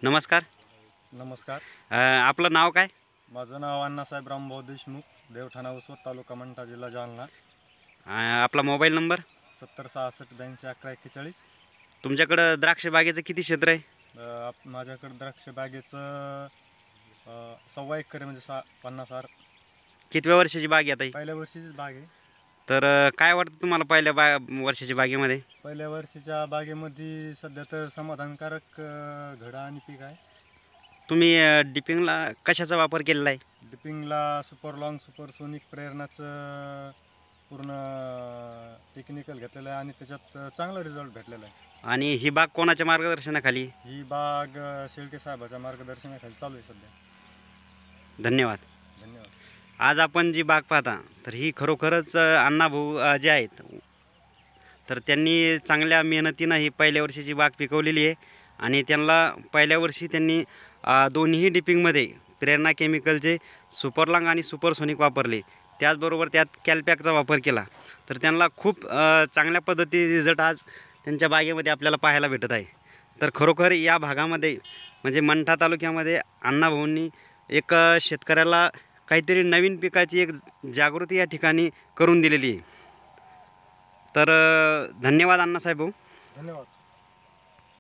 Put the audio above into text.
नमस्कार. नमस्कार. आपलं नाव काय? माझं नाव अण्णासाहेब रामभाऊ देशमुख, देवठाणा उसवत, तालुका मंठा, जिल्हा जालना. आपला मोबाईल नंबर? 7066821141. तुमच्याकडं द्राक्ष बागेचं किती क्षेत्र आहे? माझ्याकडं द्राक्ष बागेचं 1.25 एकर आहे, म्हणजे 50 आर. कितव्या वर्षाची बाग आहे आता ही? पहिल्या वर्षीचीच बाग आहे. तर काय वाटतं तुम्हाला पहिल्या वर्षाच्या बागेमध्ये? पहिल्या वर्षीच्या बागेमध्ये सध्या तर समाधानकारक घडा आणि पीक आहे. तुम्ही डिपिंगला कशाचा वापर केलेला आहे? डिपिंगला सुपर लॉंग, सुपर सोनिक, प्रेरणाचं पूर्ण टेक्निकल घेतलेलं आहे आणि त्याच्यात चांगला रिझल्ट भेटलेला आहे. आणि ही बाग कोणाच्या मार्गदर्शनाखाली? ही बाग शेळके साहेबाच्या मार्गदर्शनाखाली चालू आहे सध्या. धन्यवाद. धन्यवाद. आज आपण जी बाग पाहता तर ही खरोखरच अण्णाभाऊ जे आहेत तर त्यांनी चांगल्या मेहनतीनं ही पहिल्या वर्षीची बाग पिकवलेली आहे. आणि त्यांना पहिल्या वर्षी त्यांनी दोन्हीही डिपिंगमध्ये प्रेरणा केमिकलचे सुपरलॉंग आणि सुपरसोनिक वापरले, त्याचबरोबर त्यात कॅल्पॅकचा वापर केला. तर त्यांना खूप चांगल्या पद्धतीने रिझल्ट आज त्यांच्या बागेमध्ये आपल्याला पाहायला भेटत आहे. तर खरोखर या भागामध्ये म्हणजे मंठा तालुक्यामध्ये अण्णाभाऊंनी एक शेतकऱ्याला काहीतरी नवीन पिकाची एक जागृती या ठिकाणी करून दिलेली आहे. तर धन्यवाद अण्णासाहेब भाऊ. धन्यवाद.